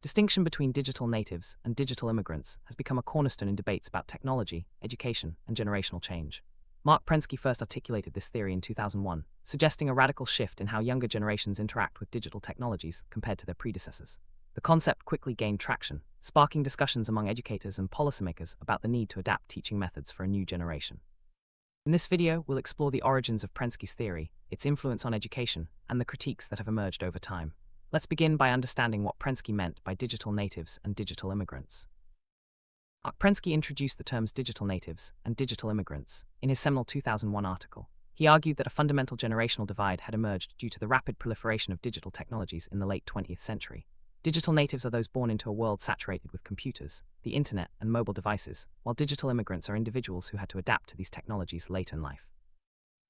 Distinction between digital natives and digital immigrants has become a cornerstone in debates about technology, education, and generational change. Mark Prensky first articulated this theory in 2001, suggesting a radical shift in how younger generations interact with digital technologies compared to their predecessors. The concept quickly gained traction, sparking discussions among educators and policymakers about the need to adapt teaching methods for a new generation. In this video, we'll explore the origins of Prensky's theory, its influence on education, and the critiques that have emerged over time. Let's begin by understanding what Prensky meant by digital natives and digital immigrants. Mark Prensky introduced the terms digital natives and digital immigrants in his seminal 2001 article. He argued that a fundamental generational divide had emerged due to the rapid proliferation of digital technologies in the late 20th century. Digital natives are those born into a world saturated with computers, the internet, and mobile devices, while digital immigrants are individuals who had to adapt to these technologies later in life.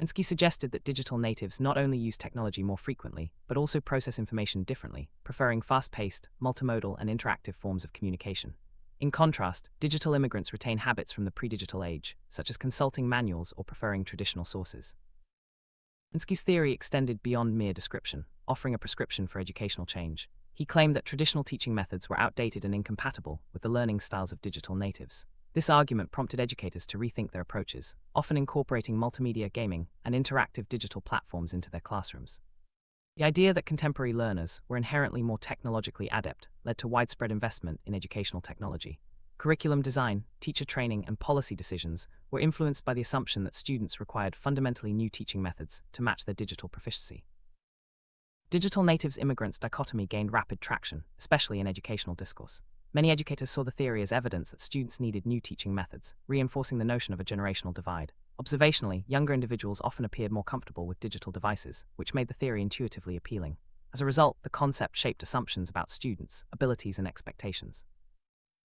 Prensky suggested that digital natives not only use technology more frequently, but also process information differently, preferring fast-paced, multimodal, and interactive forms of communication. In contrast, digital immigrants retain habits from the pre-digital age, such as consulting manuals or preferring traditional sources. Prensky's theory extended beyond mere description, offering a prescription for educational change. He claimed that traditional teaching methods were outdated and incompatible with the learning styles of digital natives. This argument prompted educators to rethink their approaches, often incorporating multimedia, gaming, and interactive digital platforms into their classrooms. The idea that contemporary learners were inherently more technologically adept led to widespread investment in educational technology. Curriculum design, teacher training, and policy decisions were influenced by the assumption that students required fundamentally new teaching methods to match their digital proficiency. Digital natives-immigrants dichotomy gained rapid traction, especially in educational discourse. Many educators saw the theory as evidence that students needed new teaching methods, reinforcing the notion of a generational divide. Observationally, younger individuals often appeared more comfortable with digital devices, which made the theory intuitively appealing. As a result, the concept shaped assumptions about students' abilities and expectations.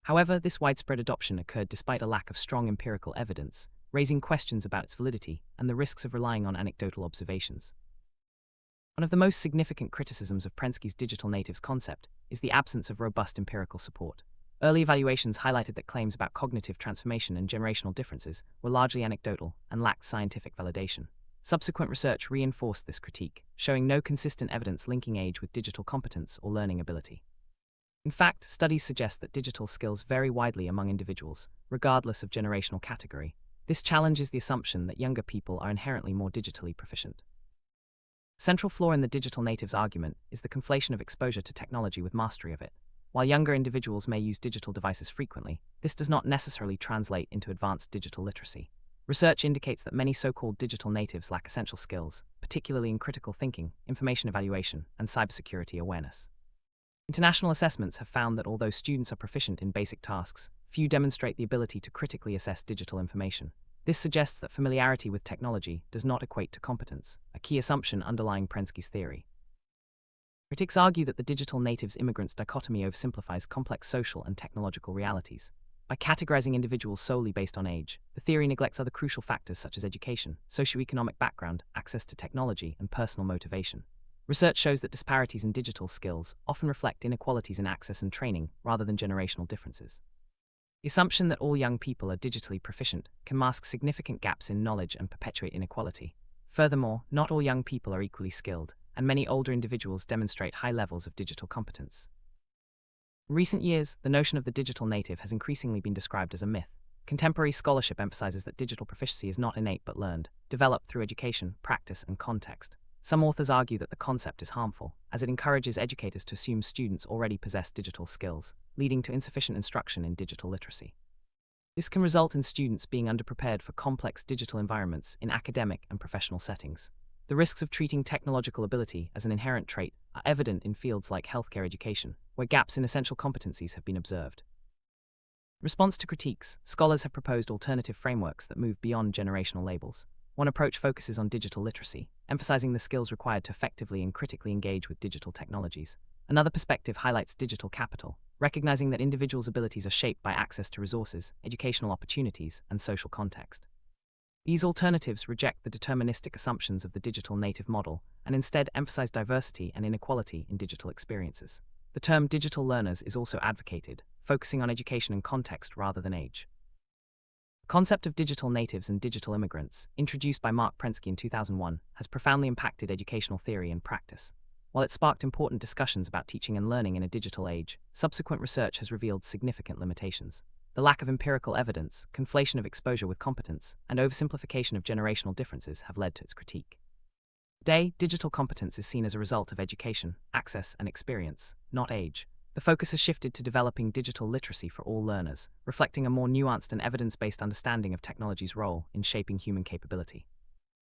However, this widespread adoption occurred despite a lack of strong empirical evidence, raising questions about its validity and the risks of relying on anecdotal observations. One of the most significant criticisms of Prensky's digital natives concept is the absence of robust empirical support. Early evaluations highlighted that claims about cognitive transformation and generational differences were largely anecdotal and lacked scientific validation. Subsequent research reinforced this critique, showing no consistent evidence linking age with digital competence or learning ability. In fact, studies suggest that digital skills vary widely among individuals, regardless of generational category. This challenges the assumption that younger people are inherently more digitally proficient. A central flaw in the digital natives argument is the conflation of exposure to technology with mastery of it. While younger individuals may use digital devices frequently, this does not necessarily translate into advanced digital literacy. Research indicates that many so-called digital natives lack essential skills, particularly in critical thinking, information evaluation, and cybersecurity awareness. International assessments have found that although students are proficient in basic tasks, few demonstrate the ability to critically assess digital information. This suggests that familiarity with technology does not equate to competence, a key assumption underlying Prensky's theory. Critics argue that the digital natives-immigrants dichotomy oversimplifies complex social and technological realities. By categorizing individuals solely based on age, the theory neglects other crucial factors such as education, socioeconomic background, access to technology, and personal motivation. Research shows that disparities in digital skills often reflect inequalities in access and training rather than generational differences. The assumption that all young people are digitally proficient can mask significant gaps in knowledge and perpetuate inequality. Furthermore, not all young people are equally skilled, and many older individuals demonstrate high levels of digital competence. In recent years, the notion of the digital native has increasingly been described as a myth. Contemporary scholarship emphasizes that digital proficiency is not innate but learned, developed through education, practice, and context. Some authors argue that the concept is harmful, as it encourages educators to assume students already possess digital skills, leading to insufficient instruction in digital literacy. This can result in students being underprepared for complex digital environments in academic and professional settings. The risks of treating technological ability as an inherent trait are evident in fields like healthcare education, where gaps in essential competencies have been observed. In response to critiques, scholars have proposed alternative frameworks that move beyond generational labels. One approach focuses on digital literacy, emphasizing the skills required to effectively and critically engage with digital technologies. Another perspective highlights digital capital, recognizing that individuals' abilities are shaped by access to resources, educational opportunities, and social context. These alternatives reject the deterministic assumptions of the digital native model and instead emphasize diversity and inequality in digital experiences. The term digital learners is also advocated, focusing on education and context rather than age. The concept of digital natives and digital immigrants, introduced by Mark Prensky in 2001, has profoundly impacted educational theory and practice. While it sparked important discussions about teaching and learning in a digital age, subsequent research has revealed significant limitations. The lack of empirical evidence, conflation of exposure with competence, and oversimplification of generational differences have led to its critique. Today, digital competence is seen as a result of education, access, and experience, not age. The focus has shifted to developing digital literacy for all learners, reflecting a more nuanced and evidence-based understanding of technology's role in shaping human capability.